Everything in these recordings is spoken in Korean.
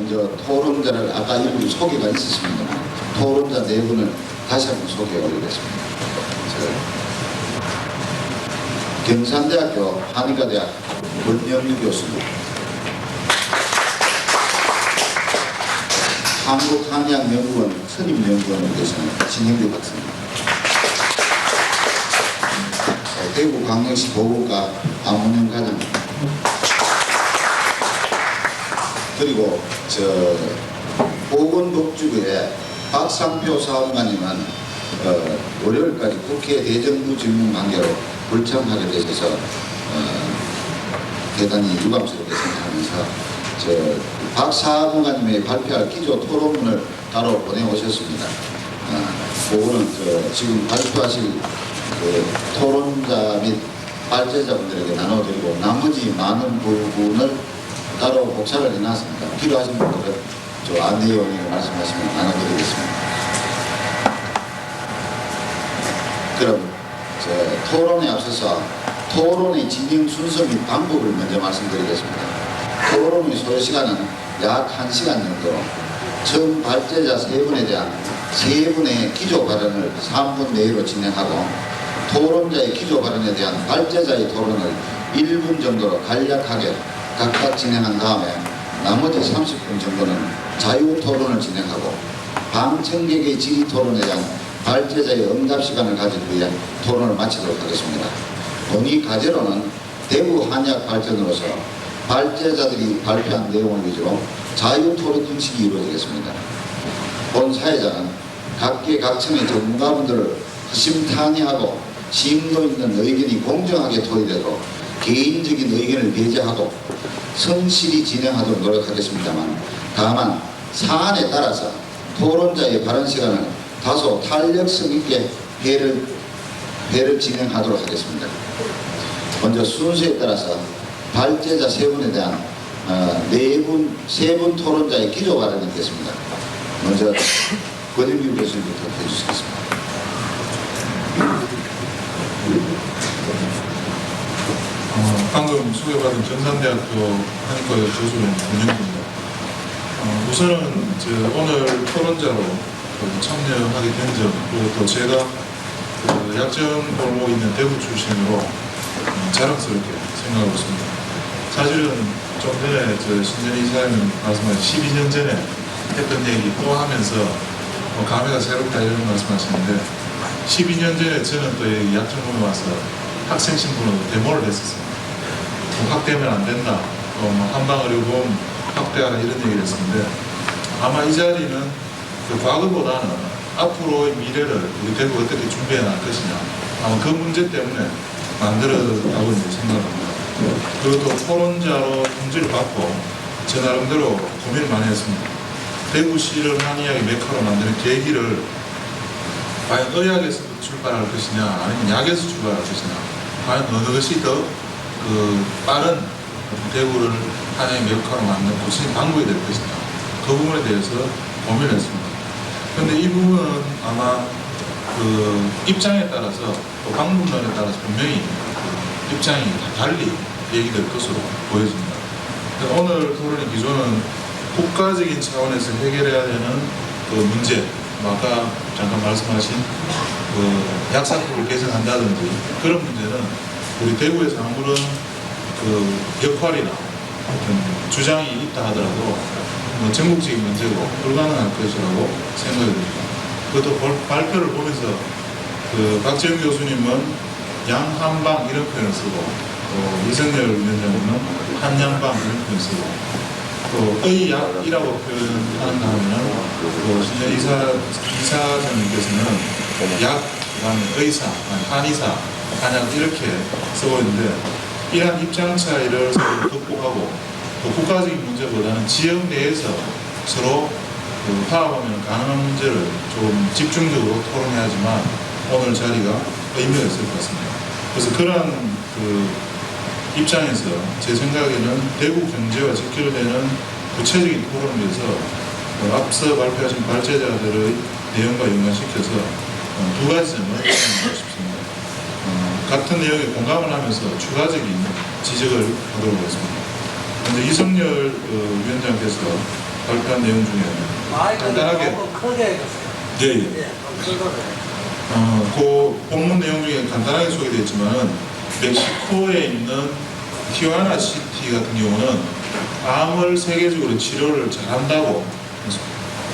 먼저 토론자를 아까 일부 소개가 있었습니다만 토론자 네 분을 다시 한번 소개해 드리겠습니다. 경산대학교 한의과대학 권영유 교수, 한국한의학연구원 선임연구원을 계시는 진형대 박사님, 대구광역시 보건과 안문현 과장님, 그리고 보건복지부의 박상표 사무관님은 월요일까지 국회 대정부 질문 관계로 불참하게 되셔서 대단히 유감스럽게 생각하면서 박 사무관님이 발표할 기조 토론문을 따로 보내오셨습니다. 그거는 지금 발표하실 토론자 및 발제자분들에게 나눠드리고 나머지 많은 부분을 따로 복사를 해놨습니다. 필요하신 분들은 안내위원회에 말씀하시면 나눠드리겠습니다. 그럼 토론에 앞서서 토론의 진행 순서 및 방법을 먼저 말씀드리겠습니다. 토론의 소요시간은 약 1시간 정도로 처음 발제자 3분에 대한 3분의 기조 발언을 3분 내로 진행하고 토론자의 기조 발언에 대한 발제자의 토론을 1분 정도로 간략하게 각각 진행한 다음에 나머지 30분 정도는 자유토론을 진행하고 방청객의 질의토론에 대한 발제자의 응답 시간을 가진 후에 토론을 마치도록 하겠습니다. 논의 과제로는 대구 한의학 발전으로서 발제자들이 발표한 내용을 위주로 자유토론 형식이 이루어지겠습니다. 본 사회자는 각계각층의 전문가분들을 허심탄회하고 심도 있는 의견이 공정하게 토의되도록 개인적인 의견을 배제하고 성실히 진행하도록 노력하겠습니다만, 다만 사안에 따라서 토론자의 발언 시간을 다소 탄력성 있게 회를 진행하도록 하겠습니다. 먼저 순서에 따라서 발제자 3분에 대한 3분 토론자의 기조 발언이 있겠습니다. 먼저 권영유 교수님부터 해주시겠습니다. 방금 소개받은 경산대학교 한의과 교수는 권영유입니다. 우선은 오늘 토론자로 참여하게 된 점, 그리고 또 제가 약점 골목 있는 대구 출신으로 자랑스럽게 생각하고 있습니다. 사실은 좀 전에 신전희 이사님 말씀하신 12년 전에 했던 얘기 또 하면서 감회가 새롭다 이런 말씀하시는데, 12년 전에 저는 또 약점골에 와서 학생 신분으로 데모를 했었습니다. 확대하면 안 된다, 한방의료보험 확대하라 이런 얘기를 했었는데, 아마 이 자리는 과거보다는 앞으로의 미래를 우리 대구가 어떻게 준비해 나갈 것이냐, 아마 그 문제 때문에 만들어가고 있는 생각합니다. 그리고 또 토론자로 통지를 받고 제 나름대로 고민을 많이 했습니다. 대구시를 한의학의 메카로 만드는 계기를 과연 의학에서 출발할 것이냐 아니면 약에서 출발할 것이냐, 과연 어느 것이 더 빠른 대구를 한의의 메카로 만드는 구체적인 방법이 될 것이냐, 그 부분에 대해서 고민을 했습니다. 그런데 이 부분은 아마 입장에 따라서 또 방법론에 따라서 분명히 입장이 다 달리 얘기될 것으로 보여집니다. 오늘 토론의 기조는 국가적인 차원에서 해결해야 되는 문제, 아까 잠깐 말씀하신 약사법을 개정한다든지 그런 문제는 우리 대구에서 아무런 역할이나 어떤 주장이 있다 하더라도 전국적인 문제고 불가능할 것이라고 생각이 듭니다. 그것도 발표를 보면서 박재영 교수님은 양한방 이런 표현을 쓰고, 이성열 위원장님은 한양방 이런 표현을 쓰고, 또 의약이라고 표현하는가 하면은 신전 이사장님께서는 약, 그다음에 의사, 한의사, 한약 이렇게 쓰고 있는데, 이러한 입장 차이를 서로 극복하고 또 국가적인 문제보다는 지역 내에서 서로 파악하면 가능한 문제를 좀 집중적으로 토론해야지만 오늘 자리가 의미가 있을 것 같습니다. 그래서 그러한 입장에서 제 생각에는 대구 경제와 직결되는 구체적인 토론을 위해서 앞서 발표하신 발제자들의 내용과 연관시켜서 두 가지 점을 말씀드리고 싶습니다. 같은 내용에 공감을 하면서 추가적인 지적을 하도록 하겠습니다. 먼저 이성열 위원장께서 발표한 내용 중에 간단하게 크게 예, 예. 그 본문 내용 중에 간단하게 소개되어 있지만 멕시코에 있는 티juana 시티 같은 경우는 암을 세계적으로 치료를 잘한다고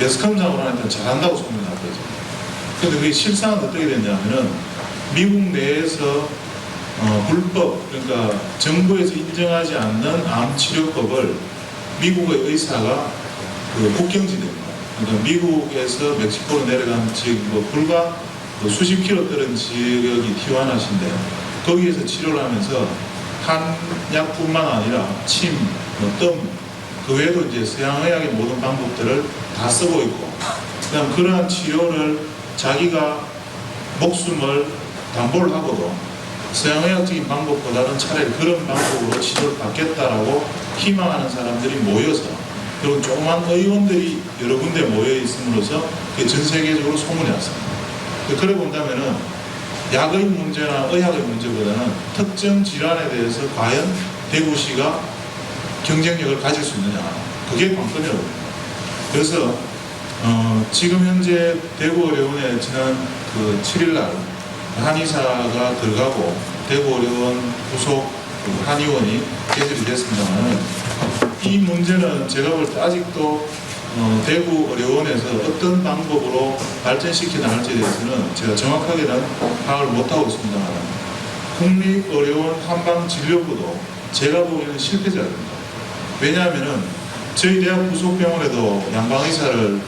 매스컴상으로는 잘한다고 소문이 났거든요. 그런데 그게 실상은 어떻게 됐냐면은 미국 내에서 불법, 그러니까 정부에서 인정하지 않는 암 치료법을 미국의 의사가 국경지대입니다. 그러니까 미국에서 멕시코로 내려간 지역, 불과 수십 킬로 떨어진 지역이 티juana시인데 거기에서 치료를 하면서 한약뿐만 아니라 침, 뜸, 그 외에도 이제 서양의학의 모든 방법들을 다 쓰고 있고, 그다음 그러한 치료를 자기가 목숨을 담보를 하고도 서양의학적인 방법보다는 차라리 그런 방법으로 치료를 받겠다라고 희망하는 사람들이 모여서, 그리고 조그만 의원들이 여러 군데 모여 있음으로써 그게 전 세계적으로 소문이 났습니다. 그래 본다면은 약의 문제나 의학의 문제보다는 특정 질환에 대해서 과연 대구시가 경쟁력을 가질 수 있느냐, 그게 관건이라고 봅니다. 그래서 지금 현재 대구의료원에 지난 7일날 한의사가 들어가고 대구의료원 부속 한의원이 개설이 됐습니다만, 이 문제는 제가 볼 때 아직도 대구의료원에서 어떤 방법으로 발전시켜 나갈지에 대해서는 제가 정확하게는 파악을 못하고 있습니다만, 국립의료원 한방진료부도 제가 보기에는 실패자입니다. 왜냐하면은 저희 대학 부속병원에도 양방의사를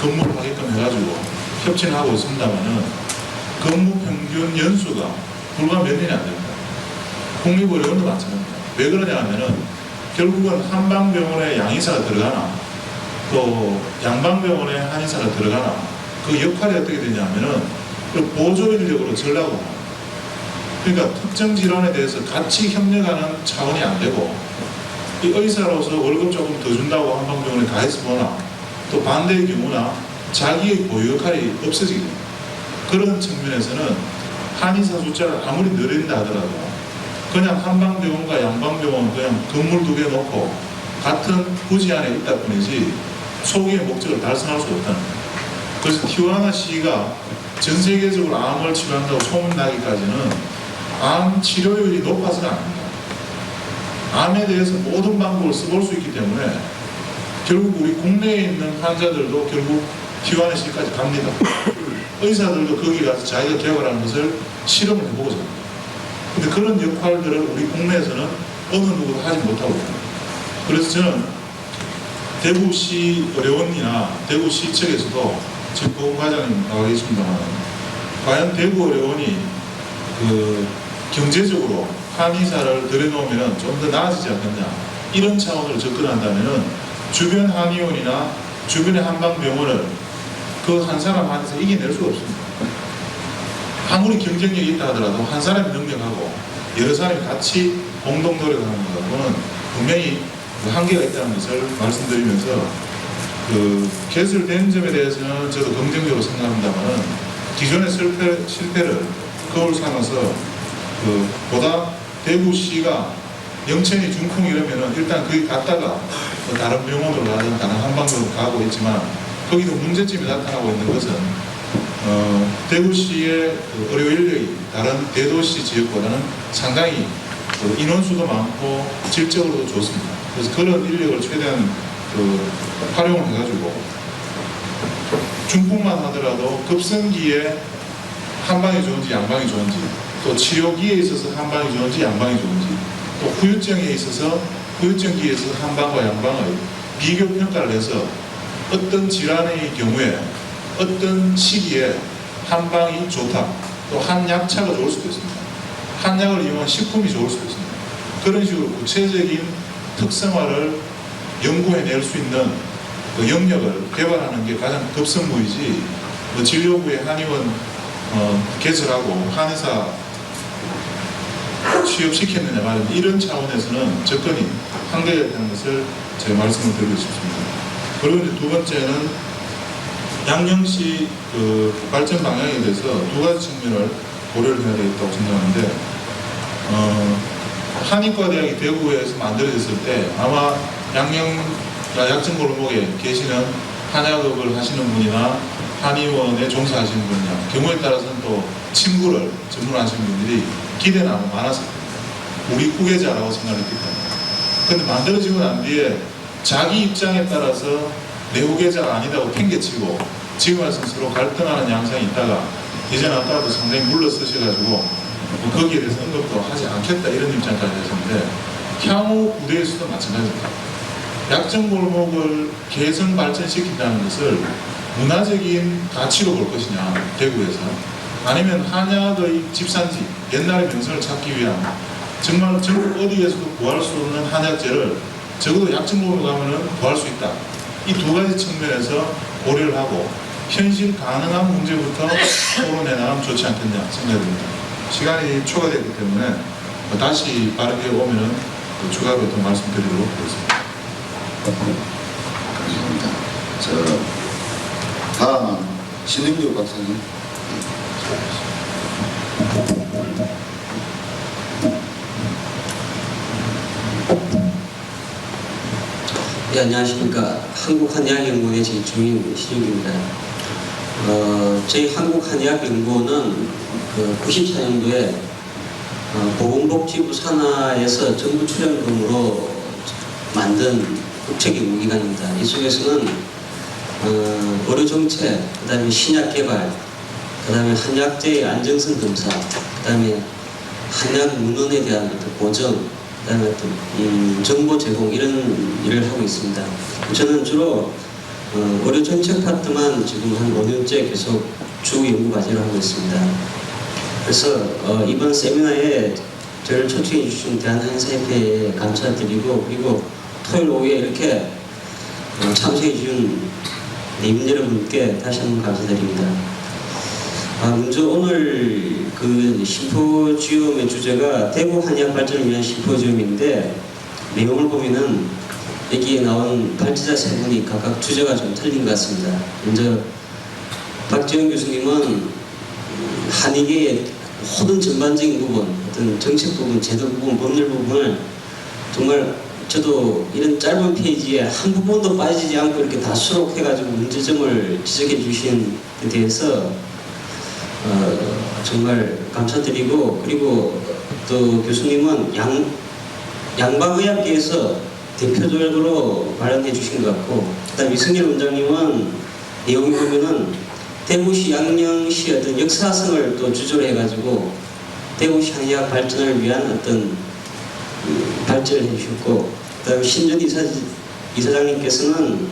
근무를 하게끔 해가지고 협진을 하고 있습니다만은 근무 평균 연수가 불과 몇 년이 안 됩니다. 국립의료원도 마찬가지입니다. 왜 그러냐 하면은 결국은 한방병원에 양의사가 들어가나 또 양방병원에 한의사가 들어가나 그 역할이 어떻게 되냐면은 보조 인력으로 전락을 합니다. 그러니까 특정 질환에 대해서 같이 협력하는 차원이 안 되고, 이 의사로서 월급 조금 더 준다고 한방병원에 가해서 보나, 또 반대의 경우나 자기의 고유 역할이 없어지게 됩니다. 그런 측면에서는 한의사 숫자를 아무리 늘린다 하더라도 그냥 한방병원과 양방병원 그냥 건물 2개 놓고 같은 부지 안에 있다 뿐이지 소기의 목적을 달성할 수 없다는 거예요. 그래서 티juana시가 전 세계적으로 암을 치료한다고 소문나기까지는 암 치료율이 높아서는 아닙니다. 암에 대해서 모든 방법을 써볼 수 있기 때문에 결국 우리 국내에 있는 환자들도 결국 티juana시까지 갑니다. 의사들도 거기 가서 자기가 개발하는 것을 실험을 해보고자 합니다. 근데 그런 역할들을 우리 국내에서는 어느 누구도 하지 못하고 있습니다. 그래서 저는 대구시 의료원이나 대구시 측에서도 지금 보건과장님 나와 계십니다만, 과연 대구 의료원이 경제적으로 한의사를 들여놓으면 좀 더 나아지지 않겠냐, 이런 차원으로 접근한다면은 주변 한의원이나 주변의 한방병원을 그 한 사람 한의사 이겨낼 수가 없습니다. 아무리 경쟁력이 있다 하더라도 한 사람이 능력하고 여러 사람이 같이 공동 노력하는 것하고는 분명히 한계가 있다는 것을 말씀드리면서, 개설된 점에 대해서는 저도 긍정적으로 생각합니다만, 기존의 실패를 거울 삼아서 보다 대구시가 영천이 중풍 이러면은 일단 거기 갔다가 다른 병원으로 가든 다른 한방병원으로 가고 있지만, 거기도 문제점이 나타나고 있는 것은 대구시의 의료 인력이 다른 대도시 지역보다는 상당히 인원수도 많고 질적으로도 좋습니다. 그래서 그런 인력을 최대한 활용을 해가지고 중풍만 하더라도 급성기에 한방이 좋은지 양방이 좋은지, 또 치료기에 있어서 한방이 좋은지 양방이 좋은지, 또 후유증에 있어서 후유증기에 있어서 한방과 양방의 비교 평가를 해서 어떤 질환의 경우에 어떤 시기에 한방이 좋다, 또 한약차가 좋을 수도 있습니다. 한약을 이용한 식품이 좋을 수도 있습니다. 그런 식으로 구체적인 특성화를 연구해낼 수 있는 영역을 개발하는 게 가장 급선무이지, 진료부에 한의원 개설하고 한의사 취업시켰느냐 말이냐, 이런 차원에서는 접근이 한계가 있다는 것을 제가 말씀을 드리고 싶습니다. 그리고 이제 두 번째는 양령시 발전 방향에 대해서 두 가지 측면을 고려를 해야 되겠다고 생각하는데, 한의과대학이 대구에서 만들어졌을 때 아마 약정 골목에 계시는 한약업을 하시는 분이나 한의원에 종사하시는 분이나 경우에 따라서는 또 침구를 전문하시는 분들이 기대는 아마 많았을 겁니다. 우리 후계자라고 생각했기 때문에. 근데 만들어지고 난 뒤에 자기 입장에 따라서 내 후계자가 아니다고 팽개치고 지금 와서 서로 갈등하는 양상이 있다가 이제는 아까도 상당히 물러서셔가지고 뭐 거기에 대해서 언급도 하지 않겠다 이런 입장까지 하셨는데 향후 구대에서도 마찬가지입니다. 약정골목을 개선 발전시킨다는 것을 문화적인 가치로 볼 것이냐 대구에서 아니면 한약의 집산지 옛날의 명성을 찾기 위한 정말 전국 어디에서도 구할 수 없는 한약재를 적어도 약정골목 가면은 구할 수 있다. 이 두 가지 측면에서 고려를 하고 현실 가능한 문제부터 토론해 나가면 좋지 않겠냐 생각됩니다. 시간이 초과됐기 때문에 다시 빠르게 오면은 추가로 더 말씀드리도록 하겠습니다. 감사합니다. 다음은 신흥규 박사님. 네, 안녕하십니까. 한국한의학연구원의 주임 신윤규입니다. 저희 한국한의학연구원은 94년도에 보건복지부 산하에서 정부 출연금으로 만든 국책연구기관입니다. 이 속에서는 의료정책, 그 다음에 신약개발, 그 다음에 한약재의 안정성 검사, 그 다음에 한약 문헌에 대한 어떤 보정, 그 다음에 어떤 정보 제공 이런 일을 하고 있습니다. 저는 주로 의료정책 파트만 지금 한 5년째 계속 주 연구과제를 하고 있습니다. 그래서 이번 세미나에 저를 초청해 주신 대한한의사협회에 감사드리고 그리고 토요일 오후에 이렇게 참석해 주신 내빈 여러분께 다시 한번 감사드립니다. 먼저 오늘 그 심포지움의 주제가 대구 한의학 발전을 위한 심포지움인데 내용을 보면은 여기에 나온 발제자 세 분이 각각 주제가 좀 틀린 것 같습니다. 먼저 박지원 교수님은 한의계의 모든 전반적인 부분, 어떤 정책 부분, 제도 부분, 법률 부분을 정말 저도 이런 짧은 페이지에 한 부분도 빠지지 않고 이렇게 다 수록해가지고 문제점을 지적해 주신 데 대해서 정말 감사드리고 그리고 또 교수님은 양방의학계에서 대표적으로 발언해 주신 것 같고 그다음 이승열 원장님은 내용이 보면은 대구시 양령시 어떤 역사성을 또 주조를 해가지고 대구시 한의학 발전을 위한 어떤 발전을 해주셨고 그다음에 신전 이사장님께서는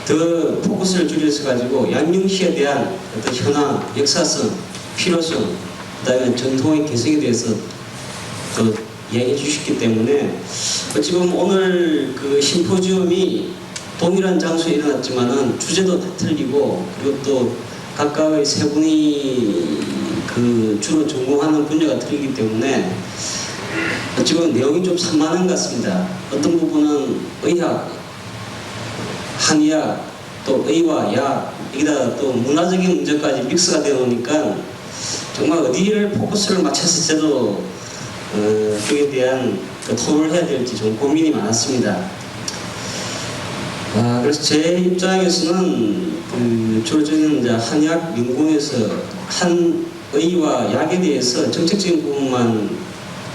더 포커스를 줄여서 가지고 양령시에 대한 어떤 현황, 역사성, 필요성, 그다음에 전통의 개성에 대해서 또 이야기해 주셨기 때문에 어찌 보면 오늘 그 심포지움이 동일한 장소에 일어났지만은 주제도 다 틀리고 그리고 또 각각의 세 분이 그 주로 전공하는 분야가 틀리기 때문에 어찌 보면 내용이 좀 산만한 것 같습니다. 어떤 부분은 의학, 한의학, 또 의와 약, 여기다 또 문화적인 문제까지 믹스가 되어 오니까 정말 어디를 포커스를 맞춰서 저도 그에 대한 토론을 해야 될지 좀 고민이 많았습니다. 그래서 제 입장에서는 주로 저는 이제 한의학 연구원에서 한의와 약에 대해서 정책적인 부분만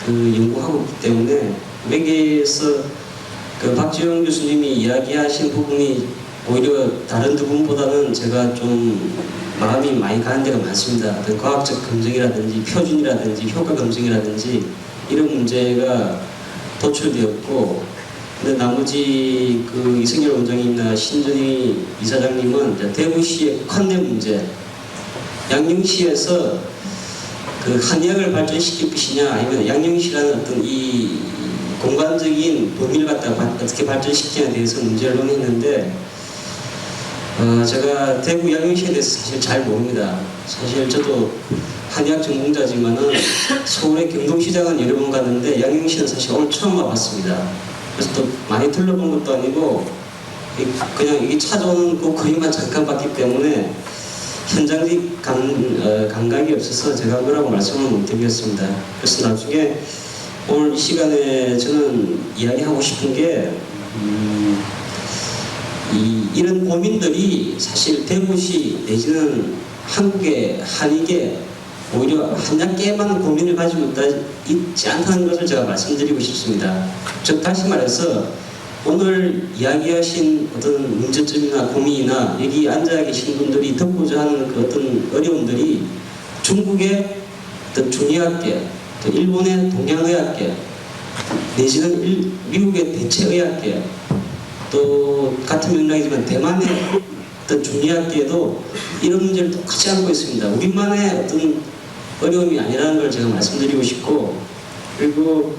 연구하고 있기 때문에 여기에서 박지영 교수님이 이야기하신 부분이 오히려 다른 두 분보다는 제가 좀 마음이 많이 가는 데가 많습니다. 어떤 과학적 검증이라든지 표준이라든지 효과 검증이라든지 이런 문제가 도출되었고 근데 나머지 그 이승열 원장님이나 신전희 이사장님은 대구시의 관내 문제 양령시에서 그 한의학을 발전시킬 것이냐 아니면 양령시라는 어떤 이 공간적인 범위를 갖다가 어떻게 발전시키냐에 대해서 문제를 논했는데 제가 대구 양령시에 대해서 사실 잘 모릅니다. 사실 저도 한의학 전공자지만은 서울의 경동시장은 여러 번 갔는데 양령시는 사실 오늘 처음 와봤습니다. 그래서 또 많이 둘러본 것도 아니고 그냥 여기 찾아오는 그 거리만 잠깐 봤기 때문에 현장직 감각이 없어서 제가 뭐라고 말씀을 못 드리겠습니다. 그래서 나중에 오늘 이 시간에 저는 이야기하고 싶은 게 이런 고민들이 사실 대구시 내지는 한국의 한익에 오히려 한약계만 고민을 가지고 있지 않다는 것을 제가 말씀드리고 싶습니다. 즉 다시 말해서 오늘 이야기하신 어떤 문제점이나 고민이나 여기 앉아 계신 분들이 겪고자 하는 그 어떤 어려움들이 중국의 어떤 중의학계, 또 일본의 동양의학계, 내지는 미국의 대체의학계, 또 같은 맥락이지만 대만의 어떤 중의학계에도 이런 문제를 똑같이 안고 있습니다. 우리만의 어떤 어려움이 아니라는 걸 제가 말씀드리고 싶고, 그리고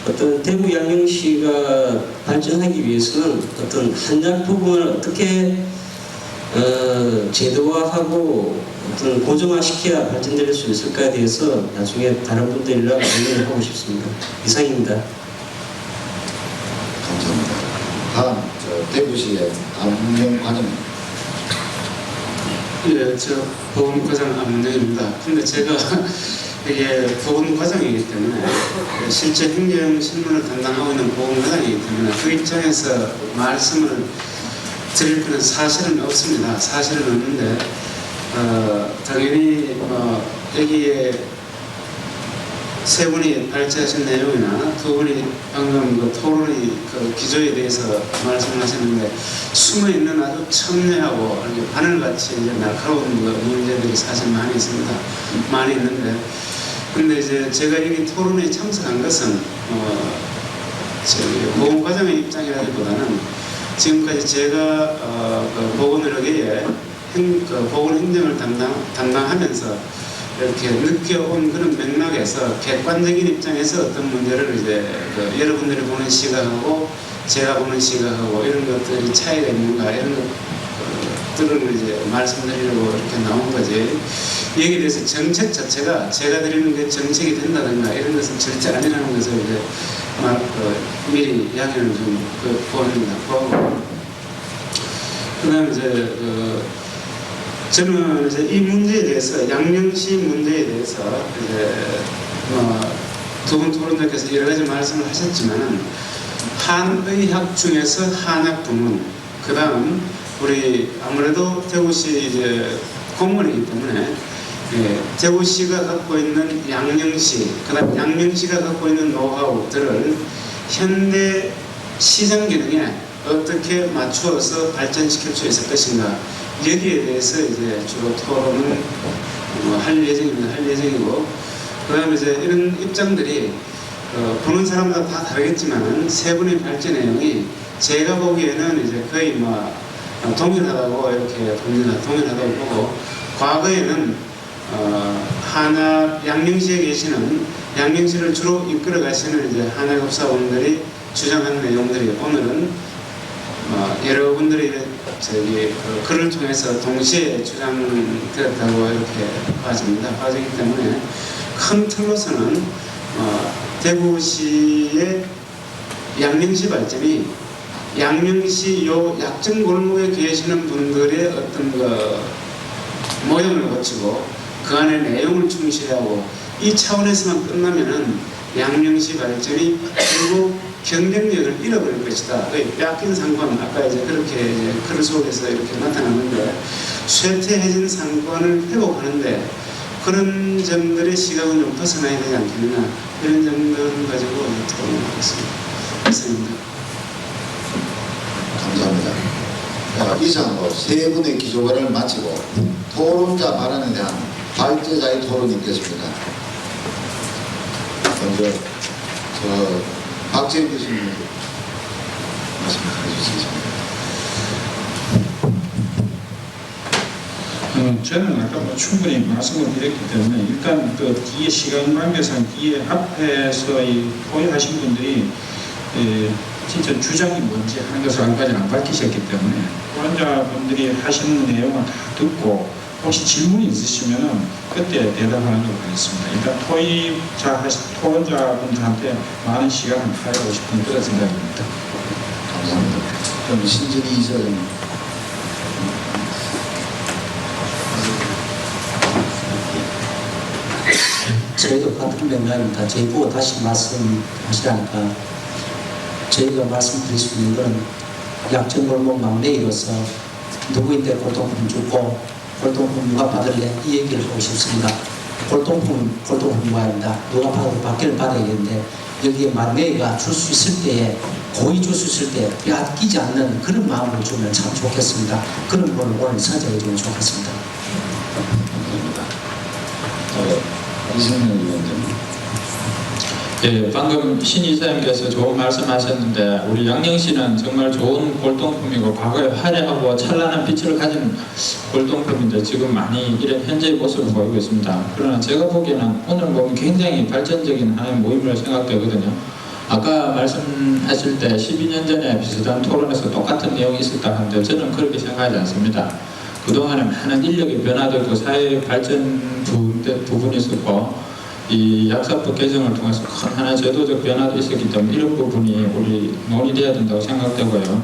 어떤 대구 양령시가 발전하기 위해서는 어떤 한약 부분을 어떻게 제도화하고 어떤 고정화시켜야 발전될 수 있을까에 대해서 나중에 다른 분들이랑 논의를 하고 싶습니다. 이상입니다. 감사합니다. 다음 대구시의 안문영 과장님. 예, 저 보건과장 안문영입니다. 근데 제가 이게 보건과장이기 때문에 실제 행정신문을 담당하고 있는 보건과장이기 때문에 그 입장에서 말씀을 드릴 거는 사실은 없습니다. 사실은 없는데 당연히 여기에 세 분이 발제하신 내용이나 두 분이 방금 그 토론의 그 기조에 대해서 말씀하셨는데 숨어있는 아주 첨예하고 바늘같이 이제 날카로운 그 문제들이 사실 많이 있습니다. 많이 있는데 근데 이제 제가 여기 토론에 참석한 것은 보건과장의 입장이라기보다는 지금까지 제가 그 보건의료계에 보건행정을 담당하면서 이렇게 느껴온 그런 맥락에서 객관적인 입장에서 어떤 문제를 이제 여러분들이 보는 시각하고 제가 보는 시각하고 이런 것들이 차이가 있는가 이런 것들을 이제 말씀드리려고 이렇게 나온 거지. 여기에 대해서 정책 자체가 제가 드리는 게 정책이 된다든가 이런 것은 절대 아니라는 것을 이제 미리 이야기를 좀 보입니다. 그다음에 이제 저는 이제 이 문제에 대해서 양령시 문제에 대해서 이제 두 분 토론자께서 여러 가지 말씀을 하셨지만은 한의학 중에서 한약 부문, 그 다음 우리 아무래도 대구시 이제 공무원이기 때문에 대구시가 갖고 있는 양령시, 그 다음 양령시가 갖고 있는 노하우들을 현대 시장 기능에 어떻게 맞추어서 발전시킬 수 있을 것인가, 여기에 대해서 이제 주로 토론을 할 예정입니다. 할 예정이고, 그 다음에 이제 이런 입장들이 보는 사람마다 다 다르겠지만은 세 분의 발전 내용이 제가 보기에는 이제 거의 동일하다고 이렇게 봅니다. 동일하다고 보고, 과거에는 한약 양령시에 계시는 양령시를 주로 이끌어 가시는 이제 한약업사분들이 주장하는 내용들이 오늘은 여러분들이 글을 통해서 동시에 주장되었다고 이렇게 봐집니다. 봐지기 때문에 큰 틀로서는 대구시의 양령시 발전이 양령시 요 약정 골목에 계시는 분들의 어떤 모형을 거치고 그 안에 내용을 충실하고 이 차원에서만 끝나면은 양령시 발전이 결국 경쟁력을 잃어버릴 것이다. 뺏긴 상권, 아까 이제 그렇게 이제 글 속에서 이렇게 나타났는데, 쇠퇴해진 상권을 회복하는데 그런 점들의 시각은 좀 벗어나야 되지 않겠느냐, 이런 점들을 가지고 토론하겠습니다. 이상입니다. 감사합니다. 이상으로 세 분의 기조발을 마치고 토론자 발언에 대한 발제자의 토론이 있겠습니다. 먼저 박재인 교수님 말씀해 주시겠습니다. 저는 아까 충분히 말씀을 드렸기 때문에 일단 그 뒤에 시간 관계상 뒤에 앞에서 이 토의하신 분들이 진짜 주장이 뭔지 하는 것을 아직까지 안 밝히셨기 때문에 토론자분들이 하시는 내용을 다 듣고 혹시 질문이 있으시면 그때 대답하도록 하겠습니다. 일단 토론자분들한테 많은 시간을 가지고 싶은 그런 생각입니다. 감사합니다. 그럼 신진희 이사장님. 저희도 불분명합니다. 저희 보고 다시 말씀하시라니까 저희가 말씀드릴 수 있는 건 약정골목 막내이로서 누구인데 골동품 주고 골동품 누가 받을래? 이 얘기를 하고 싶습니다. 골동품 모양입니다. 누가 받기를 받아야겠는데 여기에 막내가 줄 수 있을 때에 고의 줄 수 있을 때 빼앗기지 않는 그런 마음으로 주면 참 좋겠습니다. 그런 부분을 오늘 선정해 주면 좋겠습니다. 이승열 위원장님. 예, 방금 신 이사님께서 좋은 말씀하셨는데 우리 양녕시는 정말 좋은 골동품이고 과거에 화려하고 찬란한 빛을 가진 골동품인데 지금 많이 이런 현재의 모습을 보이고 있습니다. 그러나 제가 보기에는 오늘 보면 굉장히 발전적인 하나의 모임으로 생각되거든요. 아까 말씀하실 때 12년 전에 비슷한 토론에서 똑같은 내용이 있었다 하는데 저는 그렇게 생각하지 않습니다. 그동안에 많은 인력의 변화도 있고 사회 발전 부분이 있었고 이 약사법 개정을 통해서 큰 하나의 제도적 변화도 있었기 때문에 이런 부분이 우리 논의돼야 된다고 생각되고요.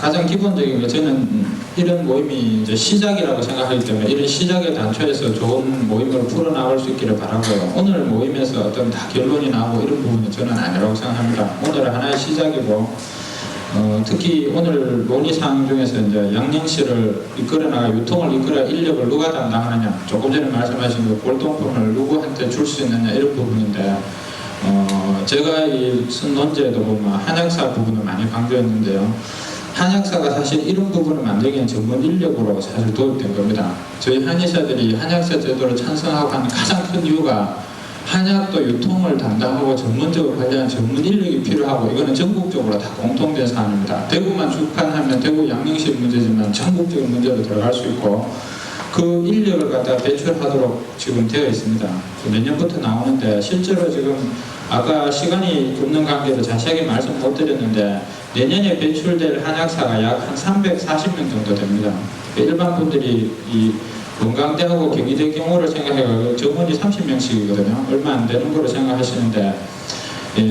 가장 기본적인 게 저는 이런 모임이 이제 시작이라고 생각하기 때문에 이런 시작의 단초에서 좋은 모임으로 풀어나갈 수 있기를 바라고요. 오늘 모임에서 어떤 다 결론이 나오고 이런 부분은 저는 아니라고 생각합니다. 오늘은 하나의 시작이고 특히 오늘 논의사항 중에서 이제 양녕시를 이끌어나가 유통을 이끌어 인력을 누가 담당하느냐, 조금 전에 말씀하신 그 골동품을 누구한테 줄 수 있느냐 이런 부분인데 제가 이 쓴 논제에도 보면 한약사 부분을 많이 강조했는데요. 한약사가 사실 이런 부분을 만들기엔 전문 인력으로 사실 도입된 겁니다. 저희 한의사들이 한약사 제도를 찬성하고 하는 가장 큰 이유가 한약도 유통을 담당하고 전문적으로 관리하는 전문 인력이 필요하고 이거는 전국적으로 다 공통된 사안입니다. 대구만 주판하면 대구 양녕시 문제지만 전국적인 문제로 들어갈 수 있고 그 인력을 갖다 배출하도록 지금 되어 있습니다. 내년부터 나오는데 실제로 지금 아까 시간이 없는 관계로 자세하게 말씀 못 드렸는데 내년에 배출될 한약사가 약 한 340명 정도 됩니다. 일반 분들이 이 건강대하고 경희대 경우를 생각해서 정원이 30명씩이거든요. 얼마 안 되는 거로 생각하시는데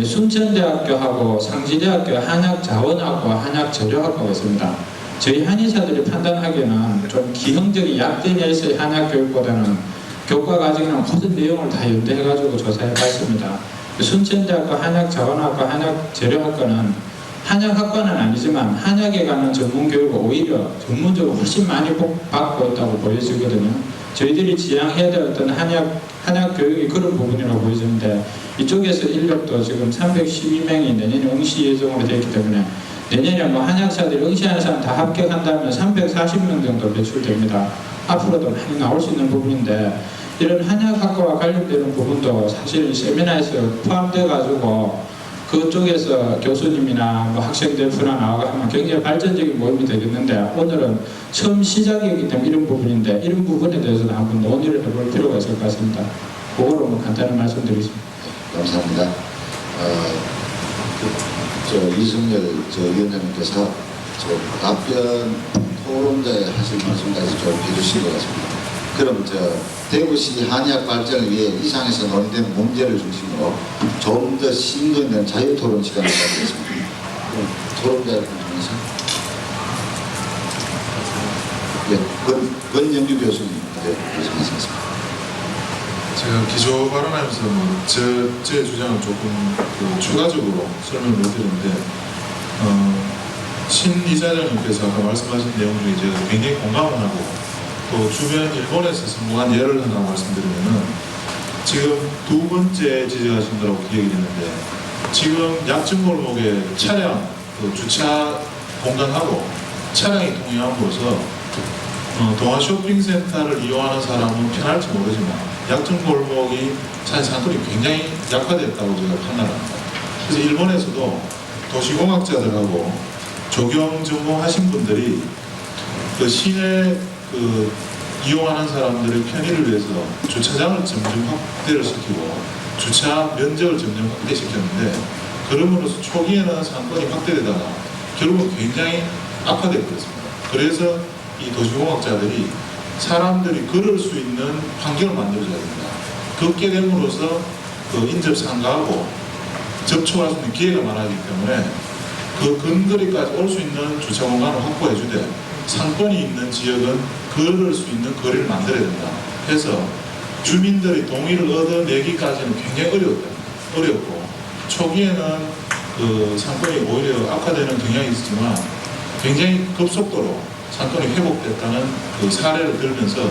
순천대학교하고 상지대학교 한약자원학과 한약재료학과가 있습니다. 저희 한의사들이 판단하기에는 좀 기형적인 약대내에서의 한약교육보다는 교과 과정이랑 모든 내용을 다 연대해가지고 조사해봤습니다. 순천대학교 한약자원학과 한약재료학과는 한약학과는 아니지만 한약에 관한 전문교육을 오히려 전문적으로 훨씬 많이 받고 있다고 보여지거든요. 저희들이 지향해야 될 어떤 한약교육이 그런 부분이라고 보여지는데 이쪽에서 인력도 지금 312명이 내년에 응시 예정으로 되어 있기 때문에 내년에 뭐 한약사들이 응시하는 사람 다 합격한다면 340명 정도 배출됩니다. 앞으로도 많이 나올 수 있는 부분인데 이런 한약학과와 관련되는 부분도 사실 세미나에서 포함되어 가지고 그쪽에서 교수님이나 뭐 학생들 풀어 나와가 하면 굉장히 발전적인 모임이 되겠는데 오늘은 처음 시작이기 때문에 이런 부분인데 이런 부분에 대해서도 한번 논의를 해볼 필요가 있을 것 같습니다. 그거로 뭐 간단한 말씀드리겠습니다. 감사합니다. 이승열 위원장님께서 답변 토론자에 하실 말씀까지 좀 해주신 것 같습니다. 그럼 대구시 한의학 발전을 위해 이상에서 논의되는 문제를 중심으로 좀 더 심도 있는 자유토론 시간을 갖겠습니다. 토론자를 통해서 권영규 교수님 말씀하시겠습니다. 제가 기조 발언하면서 제 주장을 조금 추가적으로 설명을 드리는데 신 이사장님께서 아까 말씀하신 내용 중에 제가 굉장히 공감을 하고 또 주변 일본에서 성공한 예를 하나 말씀드리면은 지금 두 번째 지적하신 거라고 기억이 되는데 지금 약증골목에 차량 주차 공간하고 차량이 통행함으로써 동안 쇼핑센터를 이용하는 사람은 편할지 모르지만 약증골목이 상권이 굉장히 약화됐다고 제가 판단합니다. 그래서 일본에서도 도시공학자들하고 조경 전공하신 분들이 그 시내 이용하는 사람들의 편의를 위해서 주차장을 점점 확대를 시키고 주차 면적을 점점 확대시켰는데 그럼으로써 초기에는 상권이 확대되다가 결국은 굉장히 악화되어버렸습니다. 그래서 이 도시공학자들이 사람들이 걸을 수 있는 환경을 만들어줘야 됩니다. 걷게 됨으로써 인접 상가하고 접촉할 수 있는 기회가 많아지기 때문에 그 근거리까지 올 수 있는 주차 공간을 확보해 주되 상권이 있는 지역은 걸을 수 있는 거리를 만들어야 된다. 해서 주민들의 동의를 얻어내기까지는 굉장히 어렵고 초기에는 그 상권이 오히려 악화되는 경향이 있었지만 굉장히 급속도로 상권이 회복됐다는 그 사례를 들면서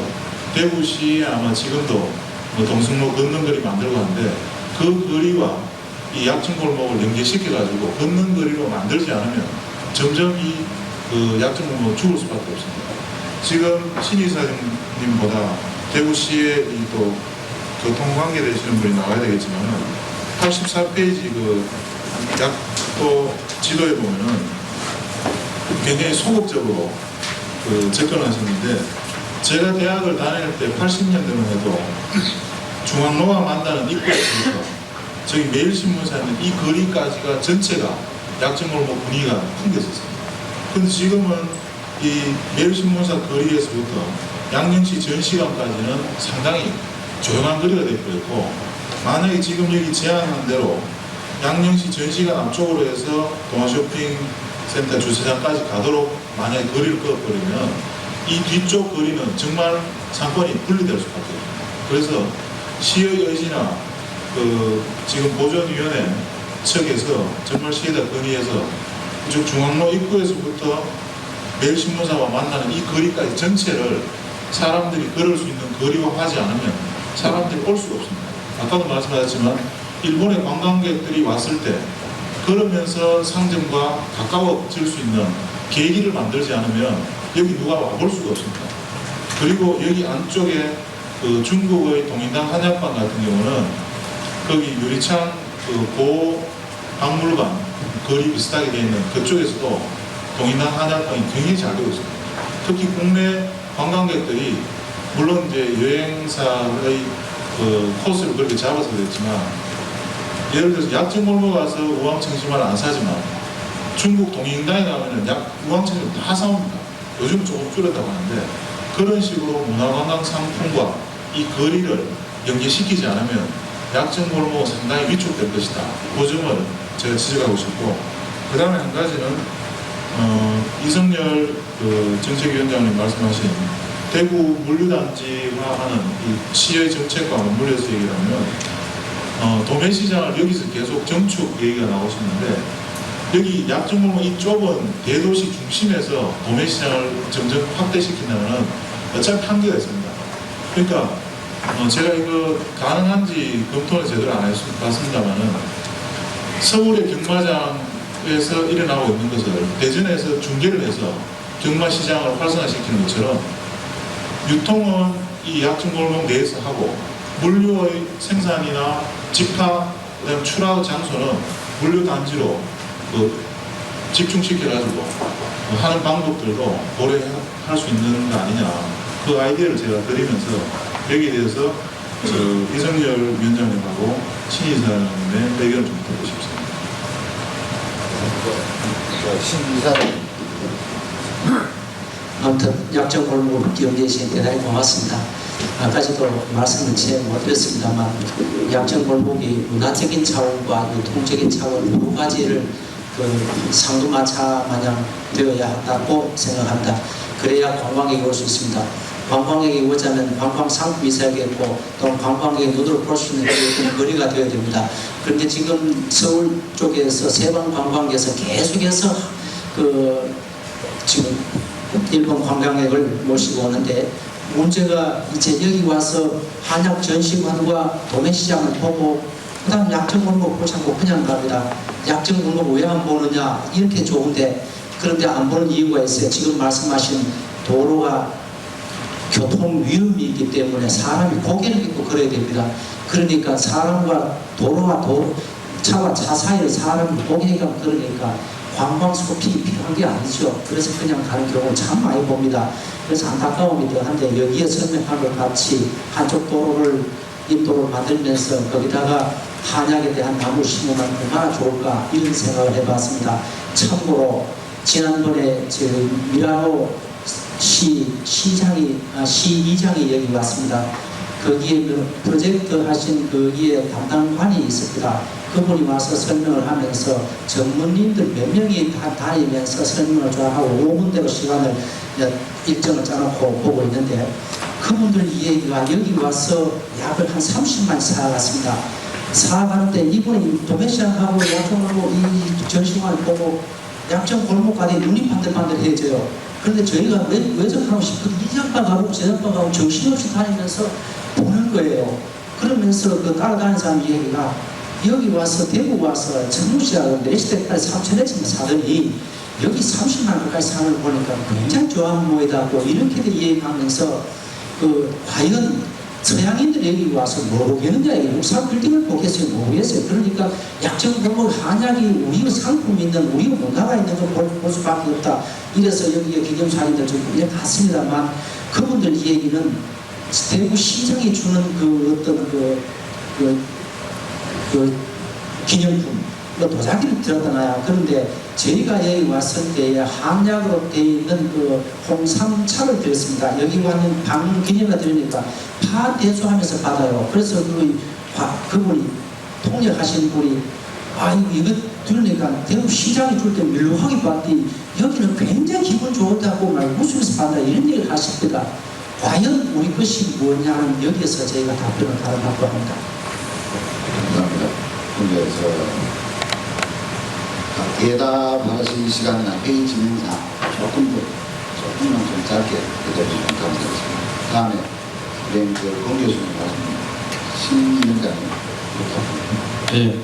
대구시에 아마 지금도 뭐 동승로 걷는 거리 만들고 하는데 그 거리와 이 약촌골목을 연계시켜가지고 걷는 거리로 만들지 않으면 점점 이 그 약촌골목은 죽을 수밖에 없습니다. 지금 신 이사님보다 대구시에 이 또 교통관계 되시는 분이 나와야 되겠지만 84페이지 그 약도 지도에 보면은 굉장히 소극적으로 그 접근하셨는데 제가 대학을 다닐 때 80년대만 해도 중앙로와 만나는 입구에서부터 저기 매일신문사 있는 이 거리까지가 전체가 약촌골목 분위기가 풍겼었습니다. 근데 지금은 이 매일신문사 거리에서부터 양령시 전시관까지는 상당히 조용한 거리가 되어있고 만약에 지금 여기 제안한 대로 양령시 전시관 앞쪽으로 해서 동아쇼핑센터 주차장까지 가도록 만약에 거리를 끊어버리면 이 뒤쪽 거리는 정말 상권이 분리될 수밖에 없습니다. 그래서 시의 의지나 그 지금 보존위원회 측에서 정말 시에다 건의해서 이쪽 중앙로 입구에서부터 매일신문사와 만나는 이 거리까지 전체를 사람들이 걸을 수 있는 거리화하지 않으면 사람들이 올 수가 없습니다. 아까도 말씀하셨지만 일본의 관광객들이 왔을 때 걸으면서 상점과 가까워질 수 있는 계기를 만들지 않으면 여기 누가 와볼 수가 없습니다. 그리고 여기 안쪽에 그 중국의 동인당 한약관 같은 경우는 거기 유리창 그 고박물관 거리 비슷하게 되어 있는 그쪽에서도 동인당 한약관이 굉장히 잘 되고 있습니다. 특히 국내 관광객들이 물론 이제 여행사의 그 코스를 그렇게 잡아서 그랬지만 예를 들어서 약정골목 가서 우황청심을 안 사지만 중국 동인당에 가면은 우황청심 다 사옵니다. 요즘 조금 줄였다고 하는데 그런 식으로 문화관광 상품과 이 거리를 연계시키지 않으면 약정골목은 상당히 위축될 것이다. 그 점을 제가 지적하고 싶고 그 다음에 한 가지는 이성열 그 정책위원장님 말씀하신 대구 물류단지화하는 이 시의 정책과 맞물려서 얘기를 하면 도매시장을 여기서 계속 정축 얘기가 나오셨는데 여기 약정골목 이 좁은 대도시 중심에서 도매시장을 점점 확대시킨다면 어차피 한계가 있습니다. 그러니까 제가 이거 가능한지 검토는 제대로 안 해봤습니다만은 서울의 경마장에서 일어나고 있는 것을 대전에서 중계를 해서 경마시장을 활성화시키는 것처럼 유통은 이 약정골목 내에서 하고 물류의 생산이나 집화, 그다음 출하 장소는 물류단지로 집중시켜가지고 하는 방법들도 고려할 수 있는 거 아니냐 그 아이디어를 제가 드리면서 여기에 대해서 이성열 위원장님하고 신 이사님의 의견을 좀 듣고 싶습니다. 신 이사님. 아무튼 약정골목을 기억해 주신 대단히 고맙습니다. 아까도 말씀은 잘 못 드렸습니다만 약정골목이 문화적인 차원과 유통적인 차원 두 가지를 그 상두마차 마냥 되어야 한다고 생각합니다. 그래야 관광객이 올 수 있습니다. 관광객이 오자면 관광 상품이 있어야겠고 또 관광객의 눈으로 볼 수 있는 거리가 되어야 됩니다. 그런데 지금 서울 쪽에서 세방 관광객에서 계속해서 그 지금 일본 관광객을 모시고 오는데 문제가 이제 여기 와서 한약 전시관과 도매시장을 보고 그 다음 약정골목 보지 않고 그냥 갑니다. 약정골목 왜 안 보느냐 이렇게 좋은데 그런데 안 보는 이유가 있어요. 지금 말씀하신 도로가 교통 위험이 있기 때문에 사람이 고개를 깃고 걸어야 됩니다. 그러니까 사람과 도로와 차와 차 사이를 사람이 고개가 걸으니까 관광 숲이 필요한 게 아니죠. 그래서 그냥 가는 경우 참 많이 봅니다. 그래서 안타까움이 더한데 여기에 설명한 것 같이 한쪽 도로를 인도로 만들면서 거기다가 한약에 대한 나무 심으면 얼마나 좋을까 이런 생각을 해봤습니다. 참고로 지난번에 미라노 시이장이 여기 왔습니다. 거기에 프로젝트 하신 거기에 담당관이 있습니다. 그분이 와서 설명을 하면서 전문인들 몇 명이 다 다니면서 설명을 잘 하고 5분대로 시간을 일정을 짜놓고 보고 있는데 그분들 이야기가 여기 와서 약을 한 30만 사갔습니다. 사가는데 이분이 도매시장하고 약정하고 이 전시관을 보고 약정 골목 가더니 눈이 반들반들해져요. 그런데 저희가 왜 저하고 싶거든. 이 양반 가고 저 양반 가고 정신없이 다니면서 보는 거예요. 그러면서 그 따라다니는 사람 이야기가 여기 와서 대구 와서 정무시라고 4시 때까지 3,000원쯤 사더니 여기 30만 원까지 사는 걸 보니까 굉장히 좋아하는 모이다고 이렇게 얘기하면서 과연 서양인들이 여기 와서 모르겠는데 육상 빌딩을 보겠어요? 모르겠어요. 그러니까 약정 보면 한약이 우리가 상품이 있는 우리가 문화가 있는 걸 볼 수밖에 없다. 이래서 여기에 기념사진들 좀 갔습니다만 그분들 얘기는 대구 시장이 주는 그 어떤 기념품 도자기를 들었잖아요. 그런데 저희가 여기 왔을 때에 한약으로 되어 있는 그 홍삼차를 드렸습니다. 여기 왔는 방문 기념을 드리니까 다 대수하면서 받아요. 그래서 그분이 통역하신 분이 이거 들으니까 대구 시장이 줄 때 묘하게 받디 여기는 굉장히 기분 좋다고 말 웃으면서 받는다 이런 얘기를 하십니다. 과연 우리 것이 뭐냐는 여기에서 저희가 답변을 받아보고 합니다. 감사합니다. 근데 대답하실 시간이나 회의 진행상 조금만 좀 짧게 해주시면 감사하겠습니다. 다음에 공 교수님 말씀 신위원장님 네.